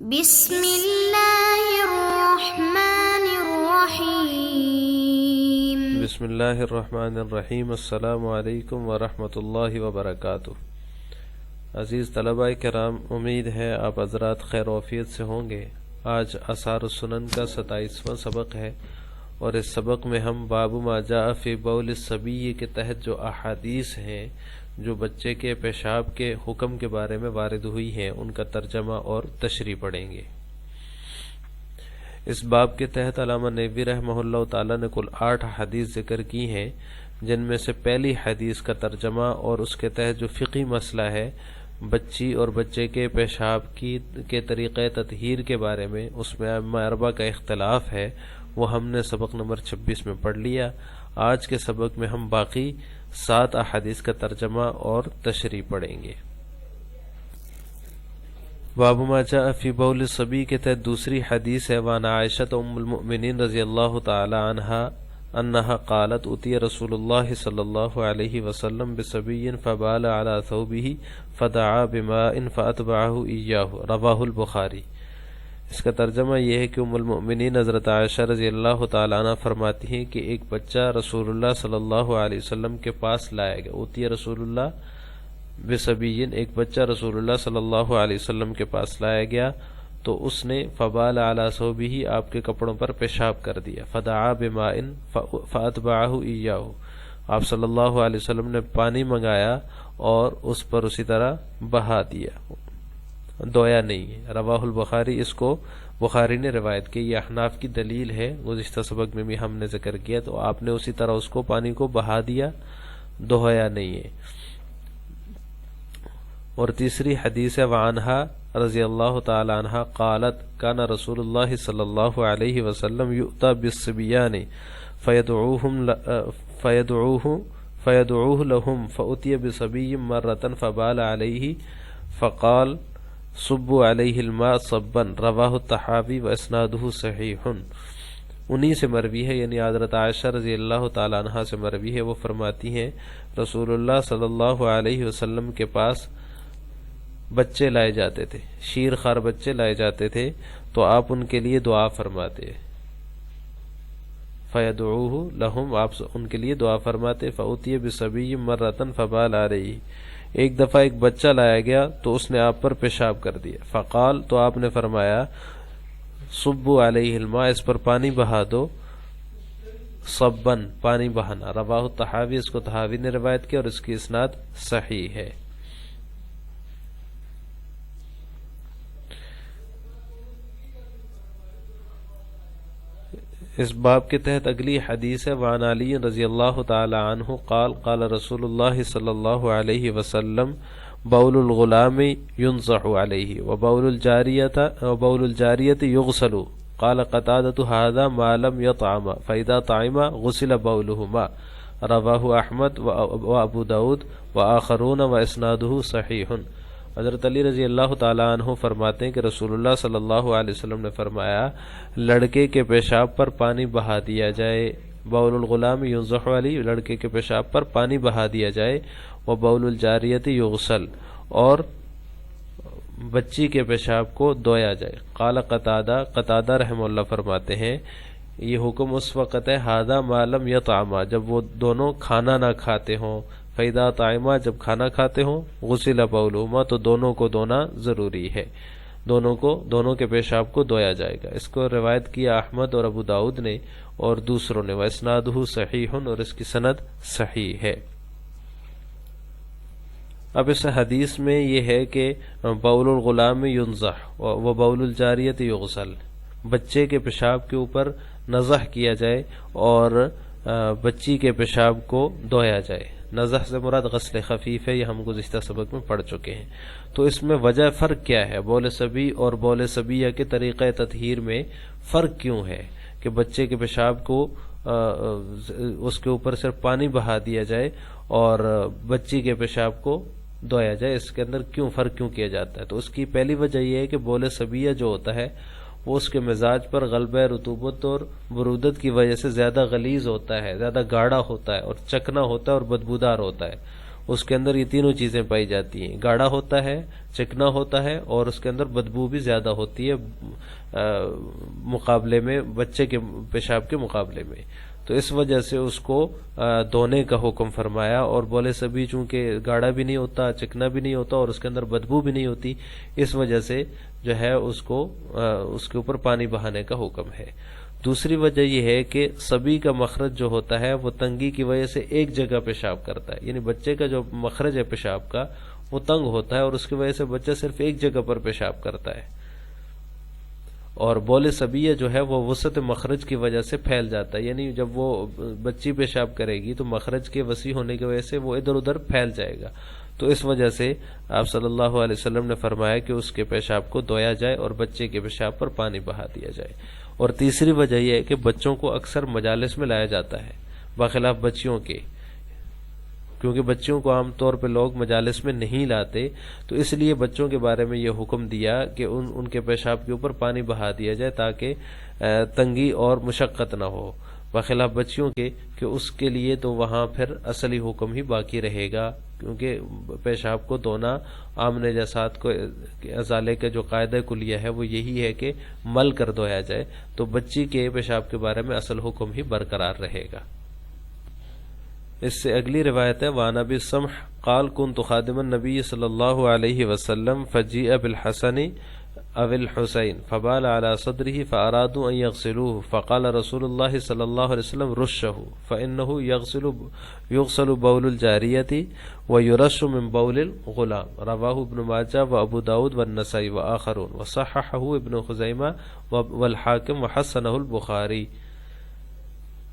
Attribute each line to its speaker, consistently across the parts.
Speaker 1: بسم اللہ الرحمن الرحیم۔
Speaker 2: بسم اللہ الرحمن الرحیم۔ السلام علیکم ورحمۃ اللہ وبرکاتہ۔ عزیز طلباء کرام، امید ہے آپ حضرات خیر و عافیت سے ہوں گے۔ آج آثار السنن کا 27واں سبق ہے، اور اس سبق میں ہم باب ما جاء فی بول الصبی کے تحت جو احادیث ہیں جو بچے کے پیشاب کے حکم کے بارے میں وارد ہوئی ہیں ان کا ترجمہ اور تشریح پڑھیں گے۔ اس باب کے تحت علامہ نیووی رحمہ اللہ تعالی نے کل 8 حدیث ذکر کی ہیں، جن میں سے پہلی حدیث کا ترجمہ اور اس کے تحت جو فقہی مسئلہ ہے بچی اور بچے کے پیشاب کے طریقہ تطہیر کے بارے میں، اس میں ائمہ اربعہ کا اختلاف ہے، وہ ہم نے سبق نمبر 26 میں پڑھ لیا۔ آج کے سبق میں ہم باقی 7 احادیث کا ترجمہ اور تشریح پڑھیں گے۔ باب ما جاء فی بول الصبی کے تحت دوسری حدیث ہے، وعن عائشہ ام المؤمنین رضی اللہ تعالی عنہا انہا قالت اتی رسول اللہ صلی اللہ علیہ وسلم بصبی فبال علی ثوبہ فدعا بماء فاتبعہ ایاہ، رواہ البخاری۔ اس کا ترجمہ یہ ہے کہ ام المؤمنین حضرت عائشہ رضی اللہ تعالی عنہ فرماتی ہیں کہ ایک بچہ رسول اللہ صلی اللہ علیہ وسلم کے پاس لایا گیا۔ اوتی رسول اللہ بصبیین، ایک بچہ رسول اللہ صلی اللہ علیہ وسلم کے پاس لایا گیا تو اس نے فبال علی ثوبہ، آپ کے کپڑوں پر پیشاب کر دیا، فدعا بماء فاتبعہ ایاہ، آپ صلی اللہ علیہ وسلم نے پانی منگایا اور اس پر اسی طرح بہا دیا، دھویا نہیں ہے۔ رواہ البخاری، اس کو بخاری نے روایت کی، یہ احناف کی دلیل ہے، گزشتہ سبق میں بھی ہم نے ذکر کیا، تو آپ نے اسی طرح اس کو پانی کو بہا دیا، دھویا نہیں ہے۔ اور تیسری حدیث ہے، وعنہا رضی اللہ تعالی عنہ قالت کان رسول اللہ صلی اللہ علیہ وسلم یؤتی بالصبیان فیدعوہ لہم فأتی بصبی مرۃ فبال علیہ فقال صبوا علیہ الماء صبا، رواہ الطحاوی واسنادہ صحیح۔ انہی سے مروی ہے، یعنی حضرت عائشہ رضی اللہ تعالی عنہ سے مروی ہے، وہ فرماتی ہیں رسول اللہ صلی اللہ علیہ وسلم کے پاس بچے لائے جاتے تھے، شیر خوار بچے لائے جاتے تھے، تو آپ ان کے لیے دعا فرماتے، فیدعوہ لہم، آپ ان کے لیے دعا فرماتے، فأتی بصبی مرۃ فبال علیہ، ایک دفعہ ایک بچہ لایا گیا تو اس نے آپ پر پیشاب کر دیا، فقال، تو آپ نے فرمایا، صبوا علیہ الماء، اس پر پانی بہا دو، صبن، پانی بہانا، رواہ الطحاوی، اس کو طحاوی نے روایت کیا اور اس کی اسناد صحیح ہے۔ اس باب کے تحت اگلی حدیث ہے، وعن علی رضی اللہ تعالی عنہ قال قال رسول اللہ صلی اللہ علیہ وسلم بول الغلام ينضح علیہ وبول الجاریۃ یغسل، قال قتادۃ ھذا ما لم يطعم فاذا طعم غسل بولهما، رواہ احمد وابو داود وآخرون واسنادہ صحیح۔ حضرت علی رضی اللہ تعالی عنہ فرماتے ہیں کہ رسول اللہ صلی اللہ علیہ وسلم نے فرمایا لڑکے کے پیشاب پر پانی بہا دیا جائے، بول الغلام ينضح علیہ، لڑکے کے پیشاب پر پانی بہا دیا جائے، وبول الجاریۃ یغسل، اور بچی کے پیشاب کو دھویا جائے۔ قال قتادہ رحمہ اللہ فرماتے ہیں یہ حکم اس وقت ہے ھذا ما لم يطعما، جب وہ دونوں کھانا نہ کھاتے ہوں، فیدا طعما، جب کھانا کھاتے ہوں، غسل بولہما، تو دونوں کو دھونا ضروری ہے، دونوں کے پیشاب کو دھویا جائے گا۔ اس کو روایت کیا احمد اور ابو داؤد نے اور دوسروں نے، واسنادہ صحیح، اور اس کی سند صحیح ہے۔ اب اس حدیث میں یہ ہے کہ بول الغلام ينضح وبول الجاریۃ یغسل، بچے کے پیشاب کے اوپر نضح کیا جائے اور بچی کے پیشاب کو دھویا جائے۔ نضح سے مراد غسل خفیف ہے، یہ ہم گزشتہ سبق میں پڑھ چکے ہیں۔ تو اس میں وجہ فرق کیا ہے؟ بول صبی اور بول صبیہ کے طریقہ تطہیر میں فرق کیوں ہے کہ بچے کے پیشاب کو اس کے اوپر صرف پانی بہا دیا جائے اور بچی کے پیشاب کو دھویا جائے؟ اس کے اندر فرق کیوں کیا جاتا ہے؟ تو اس کی پہلی وجہ یہ ہے کہ بول صبیہ جو ہوتا ہے وہ اس کے مزاج پر غلبہ رطوبت اور برودت کی وجہ سے زیادہ غلیظ ہوتا ہے، زیادہ گاڑھا ہوتا ہے اور چکنا ہوتا ہے اور بدبودار ہوتا ہے، اس کے اندر یہ تینوں چیزیں پائی جاتی ہیں، گاڑھا ہوتا ہے، چکنا ہوتا ہے، اور اس کے اندر بدبو بھی زیادہ ہوتی ہے مقابلے میں بچے کے پیشاب کے مقابلے میں، تو اس وجہ سے اس کو دھونے کا حکم فرمایا۔ اور بولے سبھی چونکہ گاڑھا بھی نہیں ہوتا، چکنا بھی نہیں ہوتا، اور اس کے اندر بدبو بھی نہیں ہوتی، اس وجہ سے جو ہے اس کے اوپر پانی بہانے کا حکم ہے۔ دوسری وجہ یہ ہے کہ سبھی کا مخرج جو ہوتا ہے وہ تنگی کی وجہ سے ایک جگہ پیشاب کرتا ہے، یعنی بچے کا جو مخرج ہے پیشاب کا وہ تنگ ہوتا ہے، اور اس کی وجہ سے بچہ صرف ایک جگہ پر پیشاب کرتا ہے، اور بول سبیہ جو ہے وہ وسعت مخرج کی وجہ سے پھیل جاتا ہے، یعنی جب وہ بچی پیشاب کرے گی تو مخرج کے وسیع ہونے کی وجہ سے وہ ادھر ادھر پھیل جائے گا، تو اس وجہ سے آپ صلی اللہ علیہ وسلم نے فرمایا کہ اس کے پیشاب کو دھویا جائے اور بچے کے پیشاب پر پانی بہا دیا جائے۔ اور تیسری وجہ یہ ہے کہ بچوں کو اکثر مجالس میں لایا جاتا ہے بخلاف بچیوں کے، کیونکہ بچوں کو عام طور پہ لوگ مجالس میں نہیں لاتے، تو اس لیے بچوں کے بارے میں یہ حکم دیا کہ ان کے پیشاب کے اوپر پانی بہا دیا جائے تاکہ تنگی اور مشقت نہ ہو، بخلاف بچیوں کے کہ اس کے لیے تو وہاں پھر اصلی حکم ہی باقی رہے گا، کیونکہ پیشاب کو دھونا عام نجاسات کو ازالے کا جو قاعدہ کلیہ ہے وہ یہی ہے کہ مل کر دھویا جائے، تو بچی کے پیشاب کے بارے میں اصل حکم ہی برقرار رہے گا۔ اس سے اگلی روایت ہے وعن ابی السمح قال كنت خادم النبی صلی اللہ علیہ وسلم فجیء بالحسن او الحسین فبال على صدره فارادوا ان يغسلوه فقال رسول الله صلی اللہ علیہ وسلم رشه فانه يغسل بول الجاریہ ويرش من بول الغلام، رواه ابن ماجہ وابو داود والنسائی واخرون وصححه ابن خزیمہ والحاکم وحسنہ البخاری۔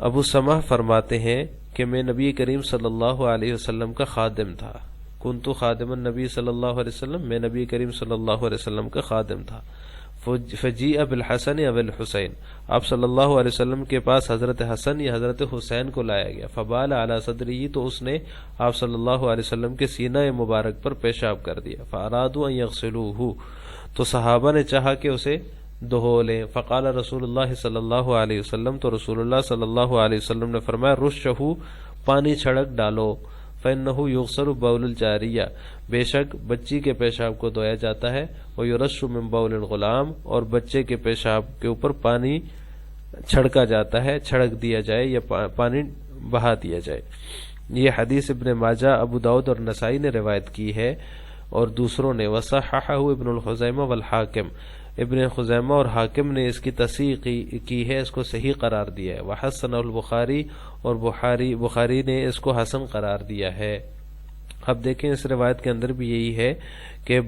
Speaker 2: ابو سمح فرماتے ہیں کہ میں نبی کریم صلی اللہ علیہ وسلم کا خادم تھا، کنتو خادم النبی صلی اللہ علیہ وسلم، میں نبی کریم صلی اللہ علیہ وسلم کا خادم تھا۔ فجیء بالحسن او الحسین، آپ صلی اللہ علیہ وسلم کے پاس حضرت حسن یا حضرت حسین کو لایا گیا، فبال علی صدری، تو اس نے آپ صلی اللہ علیہ وسلم کے سینہ مبارک پر پیشاب کر دیا، فارادوا ان یغسلوہ، تو صحابہ نے چاہا کہ اسے دھو لیں، فقال رسول اللہ صلی اللہ علیہ وسلم، تو رسول اللہ صلی اللہ علیہ وسلم نے فرمایا رشہ، پانی چھڑک ڈالو، فإنہ یغسل بول الجاریہ، بے شک بچی کے پیشاب کو دھویا جاتا ہے، ویرش من بول الغلام، اور بچے کے پیشاب کے اوپر پانی چھڑکا جاتا ہے، چھڑک دیا جائے یا پانی بہا دیا جائے۔ یہ حدیث ابن ماجہ، ابو داؤد اور نسائی نے روایت کی ہے، اور دوسروں نے وصححہ ابن الخزیمہ والحاکم، ابن خزیمہ اور حاکم نے اس کی تصحیح کی ہے، اس کو صحیح قرار دیا ہے، وحسنہ البخاری، اور بخاری نے اس کو حسن قرار دیا ہے۔ اب دیکھیں اس روایت کے اندر بھی یہی ہے کہ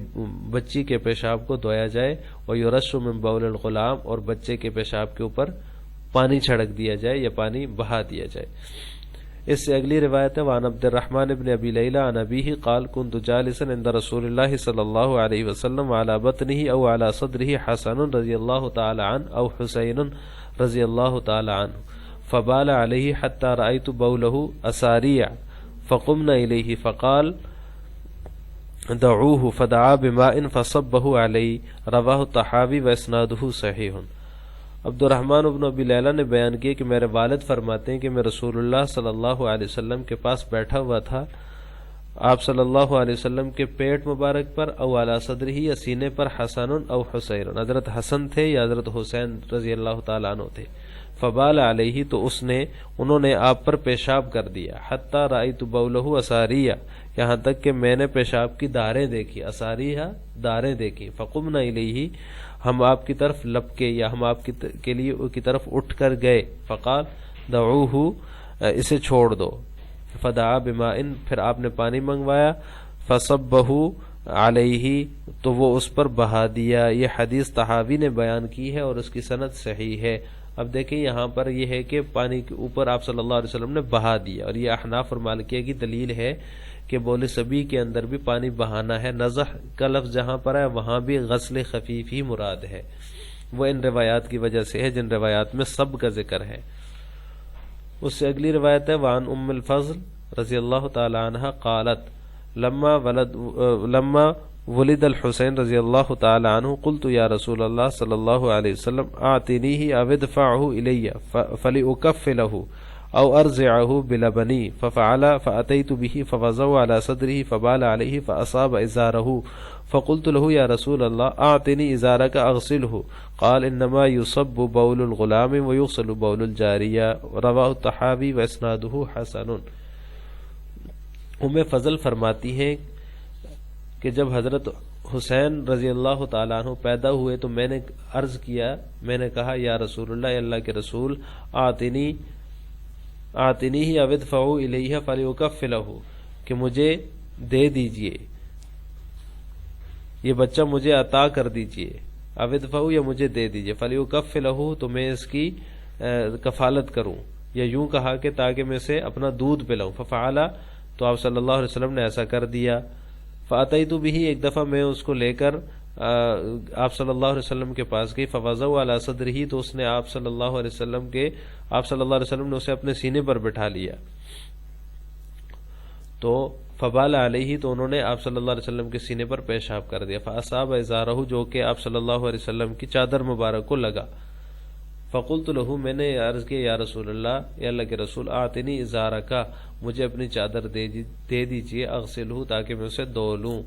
Speaker 2: بچی کے پیشاب کو دھویا جائے، اور یرش من بول الغلام، اور بچے کے پیشاب کے اوپر پانی چھڑک دیا جائے یا پانی بہا دیا جائے۔ اس سے اگلی روایت ہے وعن عبد الرحمن بن ابی لیلى عن ابیہ قال كنت جالسا عند رسول اللہ صلی اللہ علیہ وسلم على بطنه او على صدره حسن رضی اللہ تعالی عنہ او حسین رضی اللہ تعالی عنہ فبال علیہ حتى رأيت بوله اساریع فقمنا الیہ فقال دعوه فدعا بماء فصبه علیہ، رواہ الطحاوی واسنادہ صحیح۔ عبد الرحمن بن ابی لیلہ نے بیان کیا کہ میرے والد فرماتے ہیں کہ میں رسول اللہ صلی اللہ علیہ وسلم کے پاس بیٹھا ہوا تھا، آپ صلی اللہ علیہ وسلم کے پیٹ مبارک پر او علی صدرہ، یا سینے پر حسن او حسین، حضرت حسن تھے یا حضرت حسین رضی اللہ تعالیٰ عنہ تھے، فبال علیہ، تو انہوں نے آپ پر پیشاب کر دیا، حتی رأیت بولہ اساریہ، یہاں تک کہ میں نے پیشاب کی داریں دیکھی، اساریہ داریں دیکھی، فقمنا الیہ، ہم آپ کی طرف لپکے یا ہم آپ کے لیے کی طرف اٹھ کر گئے، فقال دعوہ، اسے چھوڑ دو، فدعا بماء، پھر آپ نے پانی منگوایا، فصبہ علیہ، تو وہ اس پر بہا دیا۔ یہ حدیث طحاوی نے بیان کی ہے اور اس کی سند صحیح ہے۔ اب دیکھیں یہاں پر یہ ہے کہ پانی کے اوپر آپ صلی اللہ علیہ وسلم نے بہا دیا، اور یہ احناف اور مالکیہ کی دلیل ہے کہ بول سبی کے اندر بھی پانی بہانا ہے، نضح کا لفظ جہاں پر ہے وہاں بھی غسل خفیف ہی مراد ہے، وہ ان روایات کی وجہ سے ہے جن روایات میں سب کا ذکر ہے۔ اس سے اگلی روایت ہے وعن ام الفضل رضی اللہ تعالی عنہ قالت لما ولد الحسین رضی اللہ تعالی عنہ قلت یا رسول اللہ صلی اللہ علیہ وسلم اعطنیہ او ادفعہ الی فلأکفلہ او ارزعه بلبنی ففعل فأتيت به فوضعه على صدره فبال عليه فأصاب ازاره فقلت له يا رسول الله اعطني ازارك اغسله قال انما يصب بول الغلام ويغسل بول الجارية رواه الطحاوي واسناده حسن۔ فضل فرماتی ہیں کہ جب حضرت حسین رضی اللہ تعالیٰ عنہ پیدا ہوئے تو میں نے عرض کیا، میں نے کہا یا رسول اللہ، اللہ کے رسول، آتنی ہی اودفعو الیہ فلیکفلہ، کہ مجھے دے دیجئے، یہ بچہ مجھے عطا کر دیجئے، اودفعو یا مجھے دے دیجئے، فلیکفلہ تو میں اس کی کفالت کروں، یا یوں کہا کہ تاکہ میں اسے اپنا دودھ پلاؤں۔ ففعل، تو آپ صلی اللہ علیہ وسلم نے ایسا کر دیا۔ فاتیت بہ، ایک دفعہ میں اس کو لے کر آپ صلی اللہ علیہ وسلم کے پاس گئی، فوضعہ علی صدرہ، تو اس نے آپ صلی اللہ علیہ وسلم نے اسے اپنے سینے پر بٹھا لیا، تو فبال علیہ، تو انہوں نے آپ صلی اللہ علیہ وسلم کے سینے پر پیشاب کر دیا، فاصاب ازارہ، جو کہ آپ صلی اللہ علیہ وسلم کی چادر مبارک کو لگا۔ فقلت لہ، میں نے عرض کیا یا رسول اللہ، یا اللہ کے رسول، آتنی ازارکا، مجھے اپنی چادر دے دیجئے، اغسلہ، تاکہ میں اسے دھو لوں۔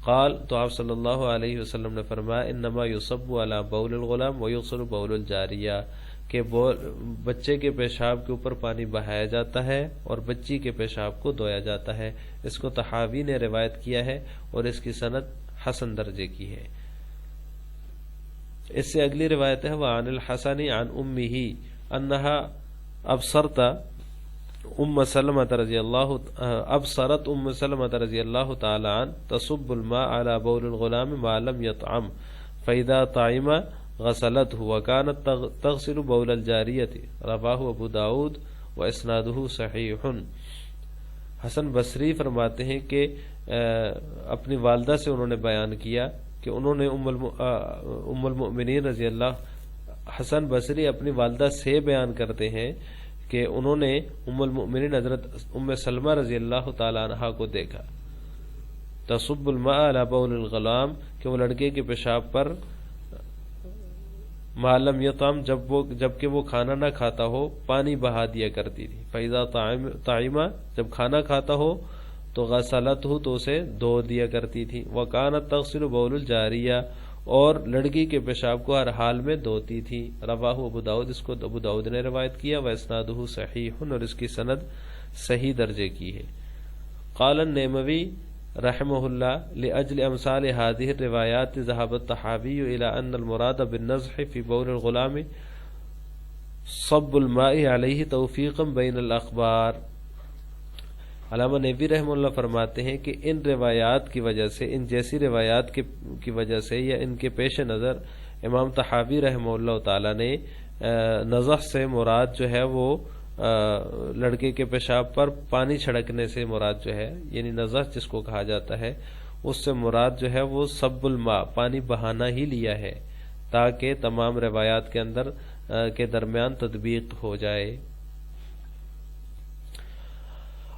Speaker 2: قال، تو آپ صلی اللہ علیہ وسلم نے فرمایا انما یصب علی بول الغلام ویغسل بول الجاریہ، کہ بچے کے پیشاب کے اوپر پانی بہایا جاتا ہے اور بچی کے پیشاب کو دھویا جاتا ہے۔ اس کو طحاوی نے روایت کیا ہے اور اس کی سند حسن درجے کی ہے۔ اس سے اگلی روایت ہے، وعن الحسن عن امہ انہا ابصرت ام سلمۃ رضی اللہ تعالی عنہ تصب الماء على بول الغلام ما لم يطعم فاذا طعم غسلته وكانت تغسل بول الجاریۃ رواه ابو داود واسناده صحیح۔ حسن بصری فرماتے ہیں کہ اپنی والدہ سے انہوں نے بیان کیا کہ انہوں نے ام المؤمنین رضی اللہ، حسن بصری اپنی والدہ سے بیان کرتے ہیں کہ انہوں نے ام المؤمنین حضرت ام سلمہ رضی اللہ تعالی عنہا کو دیکھا، تصب الماء علی بول الغلام، کہ وہ لڑکے کے پیشاب پر ما لم یطعم، جبکہ وہ کھانا نہ کھاتا ہو، پانی بہا دیا کرتی تھی، فاذا طعم، جب کھانا کھاتا ہو تو غسلتہ، تو اسے دھو دیا کرتی تھی، وکانت تغسل بول الجاریہ، اور لڑکی کے پیشاب کو ہر حال میں دھوتی تھی، رواہ ابو داؤد، اس کو ابو داؤد نے روایت کیا، واسنادہ صحیح، اور اس کی سند صحیح درجے کی ہے۔ قال النیموی رحمہ اللہ لأجل امثال هذه الروایات ذهب الطحاوی الى ان المراد بالنزح في بول الغلام صب الماء علیہ توفیقا بین الاخبار۔ علامہ نیوی رحمہ اللہ فرماتے ہیں کہ ان روایات کی وجہ سے، ان جیسی روایات کی وجہ سے یا ان کے پیش نظر، امام طحاوی رحمہ اللہ تعالی نے نزح سے مراد جو ہے وہ لڑکے کے پیشاب پر پانی چھڑکنے سے مراد جو ہے، یعنی نزح جس کو کہا جاتا ہے، اس سے مراد جو ہے وہ صب الماء، پانی بہانا ہی لیا ہے، تاکہ تمام روایات کے اندر کے درمیان تطبیق ہو جائے۔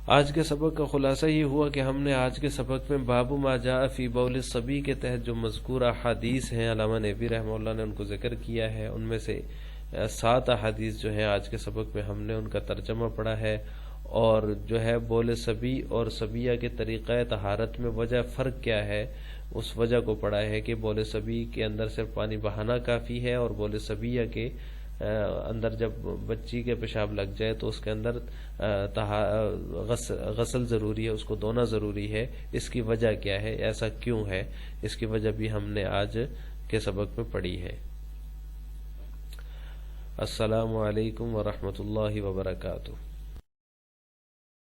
Speaker 2: آج کے سبق کا خلاصہ یہ ہوا کہ ہم نے آج کے سبق میں باب ما جاء فی بول الصبی کے تحت جو مذکور احادیث ہیں، علامہ نیوی رحمہ اللہ نے ان کو ذکر کیا ہے، ان میں سے 7 احادیث جو ہیں آج کے سبق میں ہم نے ان کا ترجمہ پڑھا ہے، اور جو ہے بول صبی اور صبیہ کے طریقہ طہارت میں وجہ فرق کیا ہے، اس وجہ کو پڑھا ہے کہ بول صبی کے اندر صرف پانی بہانا کافی ہے، اور بول صبیہ کے اندر جب بچی کے پیشاب لگ جائے تو اس کے اندر غسل ضروری ہے، اس کو دھونا ضروری ہے۔ اس کی وجہ کیا ہے، ایسا کیوں ہے، اس کی وجہ بھی ہم نے آج کے سبق میں پڑھی ہے۔ السلام علیکم ورحمۃ اللہ وبرکاتہ۔